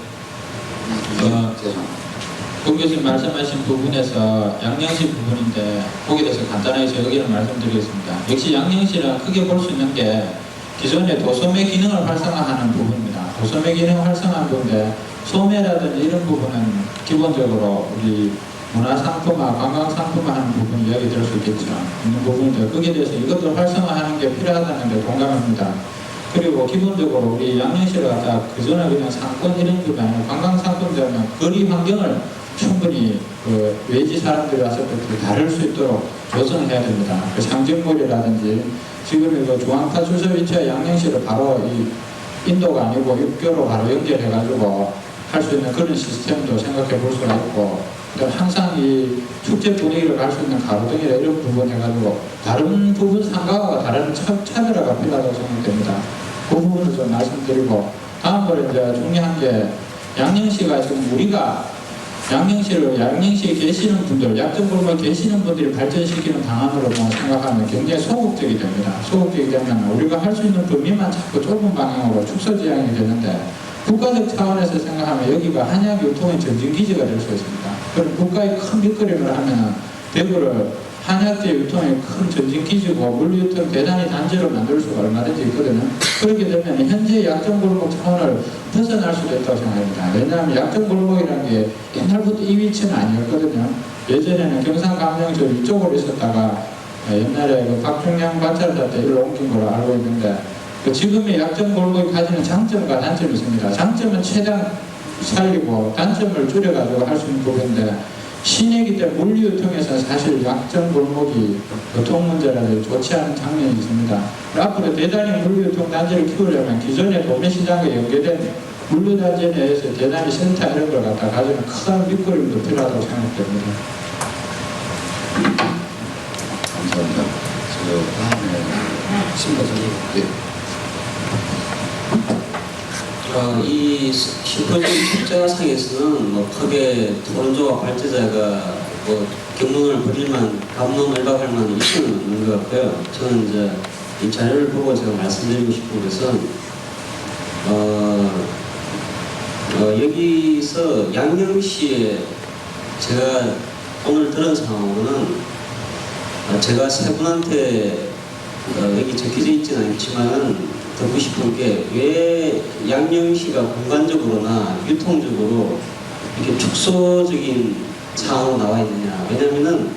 죄송합니다. 공 교수님 말씀하신 부분에서 양령시 부분인데 거기에 대해서 간단하게 제 의견을 말씀드리겠습니다. 역시 양령시는 크게 볼 수 있는 게 기존의 도소매 기능을 활성화하는 부분입니다. 도소매 기능을 활성화하는 부분인데 소매라든지 이런 부분은 기본적으로 우리 문화상품화, 관광상품화 하는 부분이 여기 들을 수 있겠죠. 있는 부분인데 거기에 대해서 이것도 활성화하는 게 필요하다는 데 동감합니다. 그리고 기본적으로 우리 양령시를 갖다 그전에 그냥 상권 이런 게 아니라 관광상품 되면 거리 환경을 충분히 외지 사람들이 왔을 때 다룰 수 있도록 조성을 해야 됩니다. 그 상징물이라든지 지금 이거 중앙파 주소 위치와 양령시를 바로 이 인도가 아니고 육교로 바로 연결해가지고 할 수 있는 그런 시스템도 생각해 볼 수가 있고, 항상 이 축제 분위기를 갈 수 있는 가로등이나 이런 부분 해가지고 다른 부분 상가와 다른 차별화가 필요하다고 생각됩니다. 그 부분을 좀 말씀드리고, 다음으로 이제 중요한 게 양령시가 지금 우리가 양령시에 계시는 분들, 약정골목에 계시는 분들이 발전시키는 방안으로 생각하면 굉장히 소극적이 됩니다. 소극적이 되면 우리가 할 수 있는 범위만 자꾸 좁은 방향으로 축소지향이 되는데, 국가적 차원에서 생각하면 여기가 한약 유통의 전진기지가 될 수 있습니다. 그럼 국가의 큰 밑그림을 하면 대구를 한약재 유통의 큰 전진기지고 물류유통 대단히 단지로 만들 수가 얼마든지 있거든요. 그렇게 되면 현재 약정골목 차원을 벗어날 수도 있다고 생각합니다. 왜냐하면 약정골목이라는 게 옛날부터 이 위치는 아니었거든요. 예전에는 경상감명저 이쪽으로 있었다가 옛날에 그 박중량 관찰사 때 일로 옮긴 걸로 알고 있는데, 지금의 약정골목이 가지는 장점과 단점이 있습니다. 장점은 최대한 살리고 단점을 줄여가지고 할 수 있는 부분인데, 시내이기 때문에 물류유통에서 사실 약정골목이 교통 문제라든지 좋지 않은 장면이 있습니다. 앞으로 대단히 물류유통 단지를 키우려면 기존의 도매시장과 연계된 물류단지 내에서 대단히 센터 이런 걸 갖다 가지는 큰 밑거림도 필요하다고 생각됩니다. 감사합니다. 다음에 신부장님. 이 심포지엄 축제상에서는 크게 토론조와 발제자가 경론을 벌일만 감론을박할 만한 이슈는 없는 것 같고요. 저는 이제 이 자료를 보고 제가 말씀드리고 싶은 것은 여기서 양령시에 제가 오늘 들은 상황으로는 제가 세 분한테 여기 적혀져 있지는 않지만은 듣고 싶은 게 왜 양령시가 공간적으로나 유통적으로 이렇게 축소적인 상황으로 나와 있느냐. 왜냐면은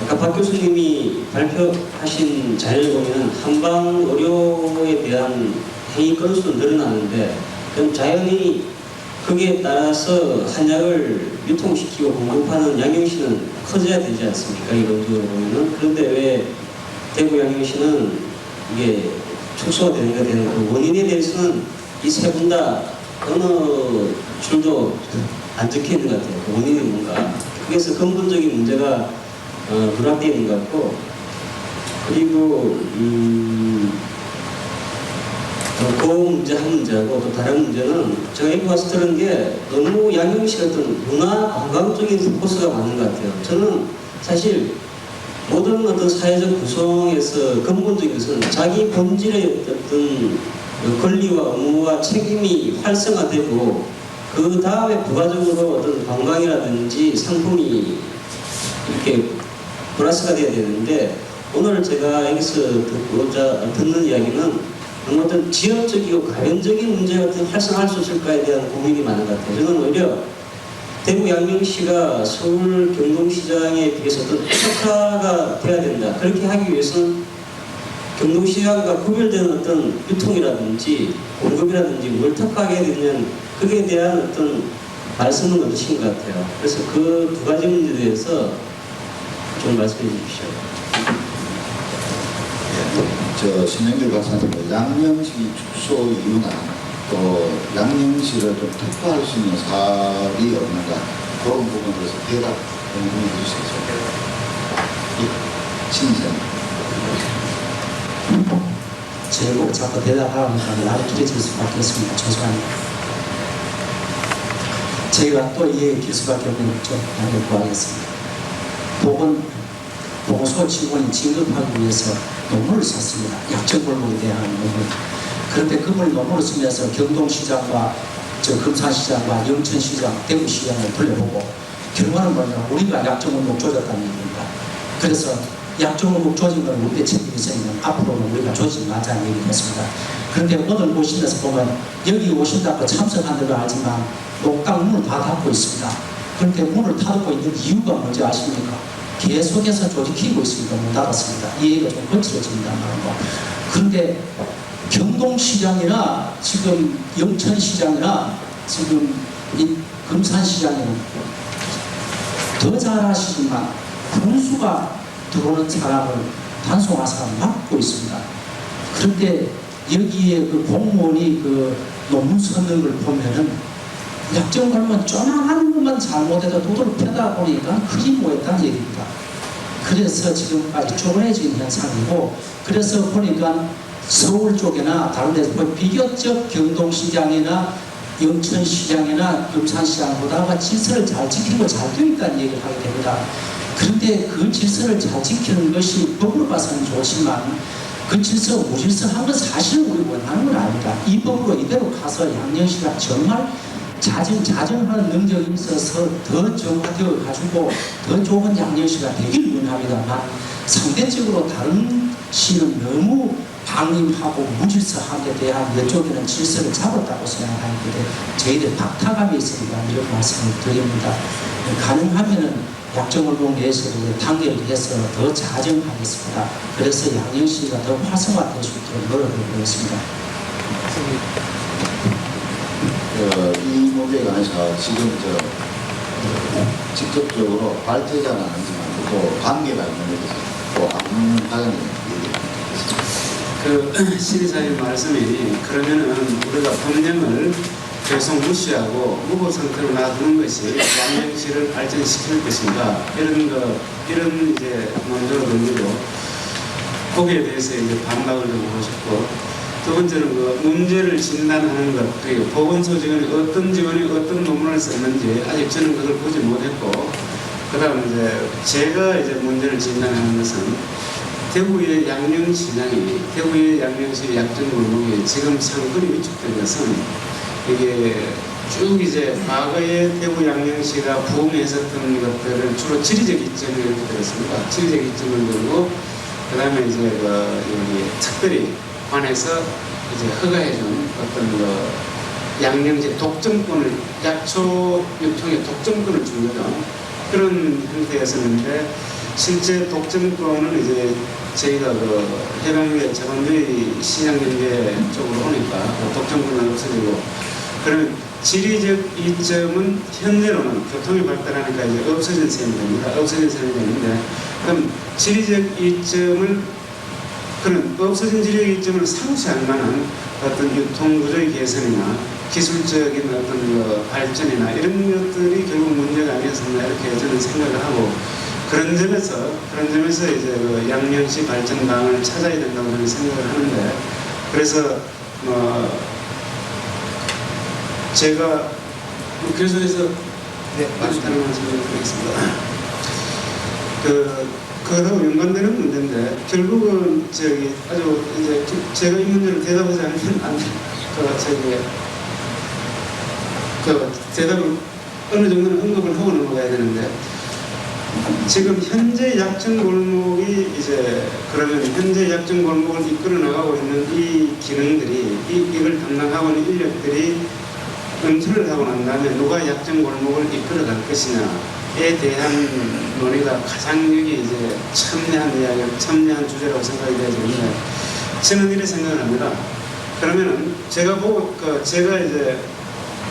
아까 박 교수님이 발표하신 자료를 보면 한방 의료에 대한 행위 건수는 늘어나는데, 그럼 자연히 거기에 따라서 한약을 유통시키고 공급하는 양령시는 커져야 되지 않습니까? 이론적으로 보면은. 그런데 왜 대구 양령시는 이게 축소가 되는 그 원인에 대해서는 이 세 분 다 어느 줄도 안 적혀 있는 것 같아요. 그 원인이 뭔가. 그래서 근본적인 문제가 누락되어 있는 것 같고, 그리고 그 문제 한 문제하고 또 다른 문제는 제가 여기 와서 들은 게 너무 양영시 같은 문화 관광적인 포커스가 많은 것 같아요. 저는 사실 모든 어떤 사회적 구성에서 근본적인 것은 자기 본질의 어떤 권리와 의무와 책임이 활성화되고 그 다음에 부가적으로 어떤 관광이라든지 상품이 이렇게 플러스가 돼야 되는데 오늘 제가 여기서 듣는 이야기는 어떤 지역적이고 가변적인 문제가 어떻게 활성화할 수 있을까에 대한 고민이 많은 것 같아요. 저는 오히려 대구 양명시가 서울 경동시장에 비해서 어떤 특화가 돼야 된다. 그렇게 하기 위해서는 경동시장과 구별되는 어떤 유통이라든지 공급이라든지 뭘 특화하게 되면 그에 대한 어떤 말씀은 얻으신 것 같아요. 그래서 그 두 가지 문제에 대해서 좀 말씀해 주십시오. 저 신영길 박사님, 양명시 축소 이유나 또 양명시를 좀 특화할 수 있는 사업이 없는가 그런 부분에 대해서 대답 공유해 주시겠습니까? 신생. 제가 꼭 자꾸 대답하니까 말이 길어질 수밖에 없습니다. 죄송합니다. 제가 또 이해길 수밖에 없는 좀 양해 구하겠습니다. 보건소 직원이 진급하기 위해서 논문을 썼습니다. 약정골목에 대한 논문. 그런데 그걸 논문을 쓰면서 경동시장과 금산시장과 영천시장, 대구시장을 돌려보고 결과는 뭐냐, 우리가 약정골목 조졌다는 얘기입니다. 그래서 약정골목 조진 건 우리의 책임이 있으면 앞으로는 우리가 조지지 말자는 얘기를 했습니다. 그런데 오늘 오시면서 보면 여기 오신다고 참석한 데도 알지만 녹당 문을 다 닫고 있습니다. 그런데 문을 닫고 있는 이유가 뭔지 아십니까? 계속해서 조직키고 있으니까 못 닫았습니다. 이 얘기가 좀 거칠어집니다. 그런데 경동시장이나 지금 영천시장이나 지금 이 금산시장에는 더 잘하시지만 분수가 들어오는 사람을 단속화사 막고 있습니다. 그런데 여기에 그 공무원이 그 논문 쓰는 걸 보면은 약정 걸면 쪼만한 것만 잘못해도 도도를 펴다 보니까 크게 모였다는 얘기입니다. 그래서 지금까지 쪼그레진 현상이고, 그래서 보니까 서울 쪽이나 다른 데서 비교적 경동시장이나 영천시장이나 금산시장보다 질서를 잘 지키고 잘 되어 있다는 얘기를 하게 됩니다. 그런데 그 질서를 잘 지키는 것이 법으로 봐서는 좋지만 그 질서, 무질서한 건 사실은 우리 원하는 건 아닙니다. 이 법으로 이대로 가서 양녕시가 정말 자정하는 능력이 있어서 더 정화되어 가지고 더 좋은 양녕시가 되길 원합니다만 상대적으로 다른 시는 너무 방임하고 무질서한 데 대한 이쪽에는 질서를 잡았다고 생각하는데 저희들 박탈감이 있으니까 이런 말씀을 드립니다. 가능하면은 약정골목 내에서 단결해서 더 자정하겠습니다. 그래서 양녕시가 더 활성화될 수 있도록 노력해 보겠습니다. 이 문제에 관해서 지금 직접적으로 발제자는 아니지만 또 관계가 있는 데서 또 안문하는 그 시리사님 말씀이 그러면은 우리가 법령을 계속 무시하고 무고 상태로 놔두는 것이 양명시를 발전시킬 것인가 이런 이제 논조를 던지고 거기에 대해서 이제 반박을 좀 하고 싶고, 두 번째는 그 문제를 진단하는 것, 그리고 보건소 직원이 어떤 논문을 썼는지 아직 저는 그걸 보지 못했고, 그다음 이제 제가 이제 문제를 진단하는 것은 대구의 양령시장이, 대구의 양령시 약정골목이 지금 상권이 위축된 것은 이게 쭉 이제 과거에 대구 양령시가 부흥했었던 것들을 주로 지리적 이점을 이렇게 들었습니다. 지리적 이점을 들고, 그 다음에 이제 여기 특별히 관해서 이제 허가해준 어떤 양령시 독점권을, 약초 유통의 독점권을 준 거죠. 그런 형태였었는데, 실제 독점권은 이제 저희가 해방의 자본주의 시장경제 쪽으로 오니까 독점권은 없어지고, 그러면 지리적 이점은 현재로는 교통이 발달하니까 이제 없어진 셈이 됩니다. 없어진 셈이 되는데, 그럼 지리적 이점을, 그런 없어진 지리적 이점을 상쇄할 만한 어떤 유통구조의 개선이나 기술적인 어떤 발전이나 이런 것들이 결국 문제가 아니었었나 이렇게 저는 생각을 하고, 그런 점에서 이제 그 양명시 발전당을 찾아야 된다고 저는 생각을 하는데, 그래서 제가 교수에서 말씀하는 말씀을 드리겠습니다. 그거하고 연관되는 문제인데, 결국은 아주 이제 제가 이 문제를 대답하지 않으면 안 돼. 대답을 어느 정도는 언급을 하고 넘어가야 되는데, 지금 현재 약정 골목이 이제 그러면 현재 약정 골목을 이끌어 나가고 있는 이 기능들이 이걸 담당하고 있는 인력들이 은퇴를 하고 난 다음에 누가 약정 골목을 이끌어 갈 것이냐에 대한 논의가 가장 여기 이제 첨예한 주제라고 생각이 되어지는데, 저는 이렇게 생각을 합니다. 그러면은 제가 이제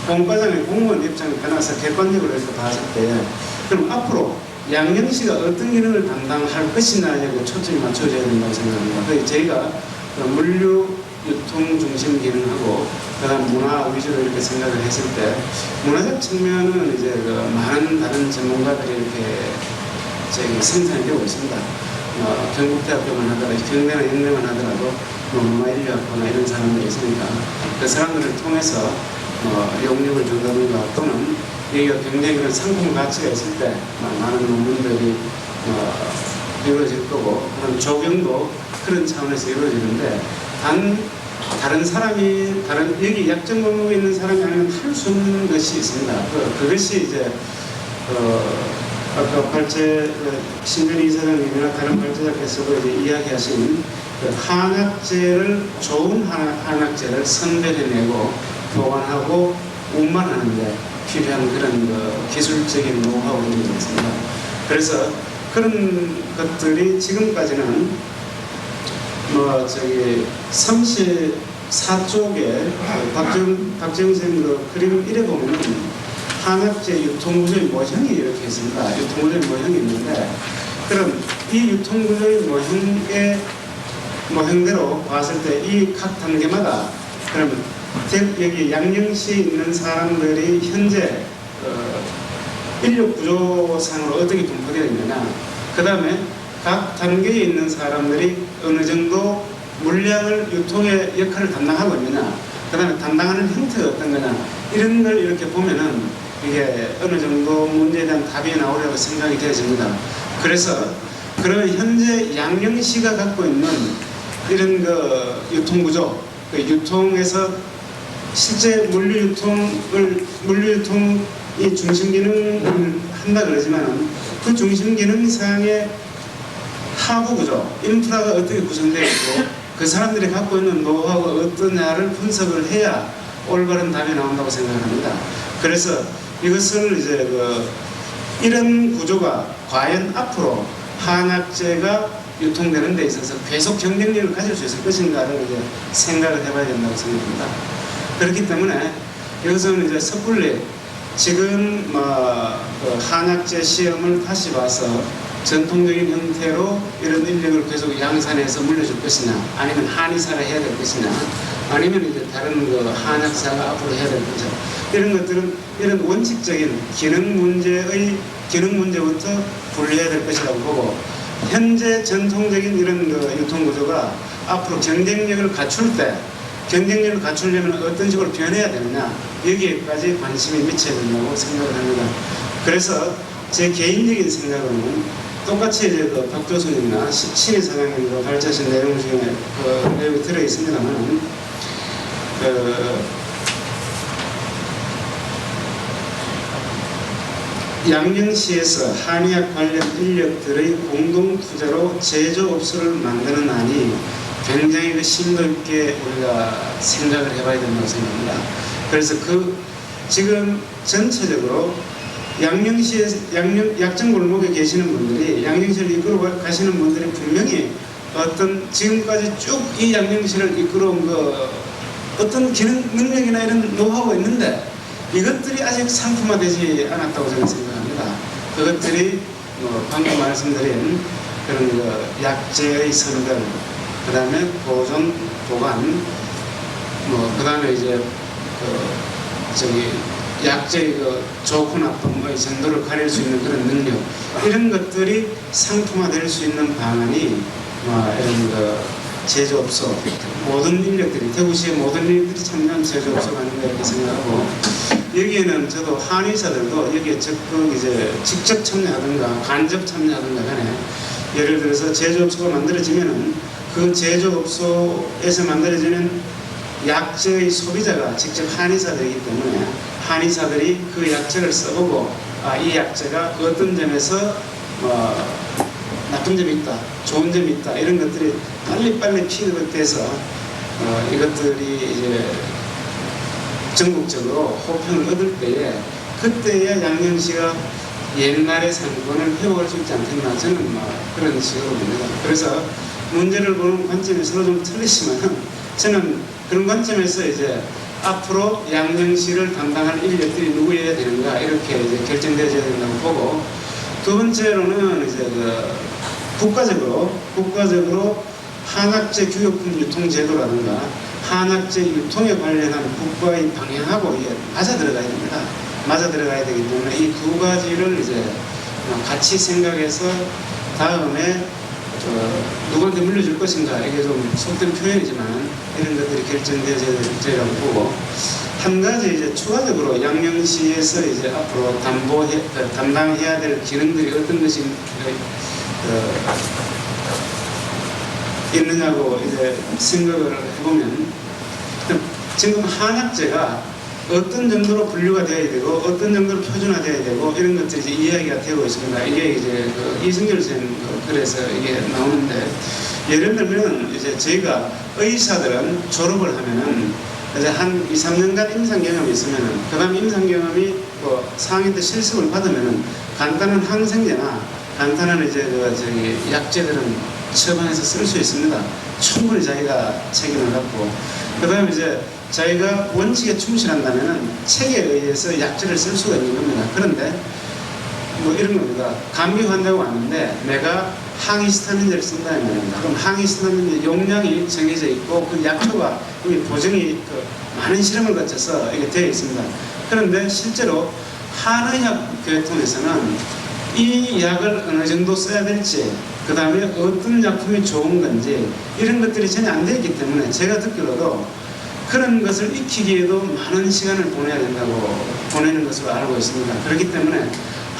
공과장의 공무원 입장에 변화해서 객관적으로 해서 봤을 때, 그럼 앞으로 양령시가 어떤 기능을 담당할 것이냐에 초점이 맞춰져야 된다고 생각합니다. 그래서 저희가 물류 유통 중심 기능하고 그다음 문화 위주로 이렇게 생각을 했을 때, 문화적 측면은 이제 많은 다른 전문가들이 이렇게 생산이 되고 있습니다. 경북대학교만 하더라도, 경대나 영대만 하더라도 문화인력학과나 이런 사람들이 있으니까 그 사람들을 통해서 용역을 준다든가, 또는 여기가 굉장히 그런 상품 가치가 있을 때 많은 논문들이 이루어질 거고, 그런 적용도 그런 차원에서 이루어지는데, 다른 사람이 여기 약정 골목에 있는 사람이 아니면 할 수 없는 것이 있습니다. 그것이 이제 아까 신준희 이사장님이나 다른 발제자께서도 이제 이야기하신 좋은 한약재를 선별해내고 보관하고 운반하는데 필요한 그런 기술적인 노하우들이 있습니다. 그래서 그런 것들이 지금까지는 34쪽에 박재영 선생님 그림 이래 보면은 한약재 유통구조의 모형이 이렇게 있습니다. 유통구조의 모형이 있는데, 그럼 이 유통구조의 모형대로 봤을 때 이 각 단계마다, 그러면 여기 양령시에 있는 사람들이 현재 인력 구조상으로 어떻게 분포되어 있느냐, 그 다음에 각 단계에 있는 사람들이 어느 정도 물량을 유통의 역할을 담당하고 있느냐, 그 다음에 담당하는 형태가 어떤 거냐, 이런 걸 이렇게 보면은 이게 어느 정도 문제에 대한 답이 나오려고 생각이 되어집니다. 그래서 그러면 현재 양령시가 갖고 있는 이런 유통구조, 유통에서 실제 물류유통이 중심 기능을 한다 그러지만, 그 중심 기능상의 하부 구조, 인프라가 어떻게 구성되어 있고 그 사람들이 갖고 있는 노하우가 어떠냐를 분석을 해야 올바른 답이 나온다고 생각합니다. 그래서 이것을 이제 이런 구조가 과연 앞으로 한약재가 유통되는 데 있어서 계속 경쟁력을 가질 수 있을 것인가를 이제 생각을 해봐야 된다고 생각합니다. 그렇기 때문에 이것은 이제 섣불리 지금 한약재 시험을 다시 봐서 전통적인 형태로 이런 인력을 계속 양산해서 물려줄 것이냐, 아니면 한의사를 해야 될 것이냐, 아니면 이제 다른 한약사가 앞으로 해야 될 것이냐, 이런 것들은 이런 원칙적인 기능 문제부터 분리해야 될 것이라고 보고, 현재 전통적인 이런 유통 구조가 앞으로 경쟁력을 갖추려면 어떤 식으로 변해야 되느냐, 여기에까지 관심이 미쳐야 된다고 생각을 합니다. 그래서 제 개인적인 생각은 똑같이 이제 박교수님이나 신희 사장님도 발제하신 내용 중에 내용이 들어 있습니다만, 양령시에서 한의학 관련 인력들의 공동 투자로 제조업소를 만드는 안이 굉장히 심도 있게 우리가 생각을 해봐야 된다고 생각합니다. 그래서 지금 전체적으로 양령시에 약정골목에 계시는 분들이, 양령시를 이끌어 가시는 분들이 분명히 지금까지 쭉 이 양령시를 이끌어온 어떤 기능 능력이나 이런 노하우가 있는데, 이것들이 아직 상품화되지 않았다고 저는 생각합니다. 그것들이 방금 말씀드린 그런 약재의 선별, 그 다음에 보존, 보관, 그 다음에 이제 약재의 그 좋고 나쁨의 정도를 가릴 수 있는 그런 능력, 이런 것들이 상품화될 수 있는 방안이 이런 그 제조업소 모든 인력들이, 대구시의 모든 인력들이 참여한 제조업소가 아닌가 이렇게 생각하고, 여기에는 저도 한의사들도 여기에 적극 이제 직접 참여하든가 간접 참여하든가 간에, 예를 들어서 제조업소가 만들어지면은 그 제조업소에서 만들어지는 약재의 소비자가 직접 한의사들이기 때문에 한의사들이 그 약재를 써보고 이 약재가 어떤 점에서 나쁜 점이 있다, 좋은 점이 있다, 이런 것들이 빨리빨리 피드백돼서 이것들이 이제 전국적으로 호평을 얻을 때에, 그때야 양령시가 옛날의 상권을 회복할 수 있지 않겠나, 저는 그런 식으로 봅니다. 그래서 문제를 보는 관점에서는 좀 틀리지만 저는 그런 관점에서 이제 앞으로 양령시를 담당할 인력들이 누구여야 되는가 이렇게 이제 결정되어야 된다고 보고, 두 번째로는 이제 국가적으로 한약재 규격품 유통 제도라든가 한약재 유통에 관련한 국가의 방향하고 이게 맞아 들어가야 됩니다. 맞아 들어가야 되기 때문에 이 두 가지를 이제 같이 생각해서 다음에 누구한테 물려줄 것인가, 이게 좀 속된 표현이지만 이런 것들이 결정되어야라고 보고, 한 가지 이제 추가적으로 양령시에서 이제 앞으로 담당해야 될 기능들이 어떤 것이 있느냐고 이제 생각을 해보면, 지금 한약재가 어떤 정도로 분류가 되어야 되고 어떤 정도로 표준화되어야 되고 이런 것들이 이제 이야기가 되고 있습니다. 이게 이제 이승열 선생님 글에서 이게 나오는데, 예를 들면 이제 저희가 의사들은 졸업을 하면은 이제 한 2, 3년간 임상 경험이 있으면은, 그 다음 임상 경험이 상위 때 실습을 받으면은 간단한 항생제나 간단한 이제 약재들은 처방해서 쓸 수 있습니다. 충분히 자기가 책임을 갖고, 그 다음에 이제 자기가 원칙에 충실한다면은 책에 의해서 약재를 쓸 수가 있는 겁니다. 그런데 이런 겁니다. 감기 환자가 왔는데 내가 항히스타민제를 쓴다는 말입니다. 그럼 항히스타민제 용량이 정해져 있고 그 약효가 보정이 많은 실험을 거쳐서 이게 되어 있습니다. 그런데 실제로 한의학 계통에서는 이 약을 어느 정도 써야 될지, 그 다음에 어떤 약품이 좋은 건지 이런 것들이 전혀 안 되어 있기 때문에 제가 듣기로도 그런 것을 익히기에도 많은 시간을 보내야 된다고 보내는 것으로 알고 있습니다. 그렇기 때문에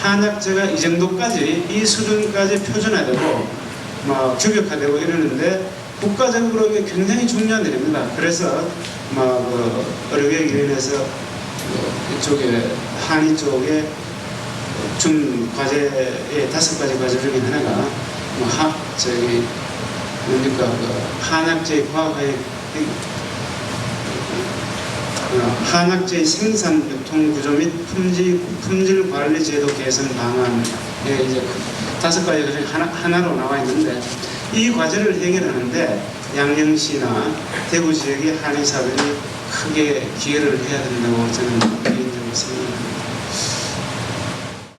한약재가 이 정도까지, 이 수준까지 표준화되고 규격화되고 이러는데 국가적으로 이게 굉장히 중요한 일입니다. 그래서 의료계위원회에서 이쪽에 한의 쪽에 준 과제의 5가지 과제 중에 하나가 한약재 과학의 한약재의 생산, 유통 구조 및 품질 관리 제도 개선 방안에 이제 5가지 중에 하나로 나와 있는데, 이 과제를 해결하는데 양령시나 대구 지역의 한의사들이 크게 기여를 해야 된다고 저는 개인적으로 생각합니다.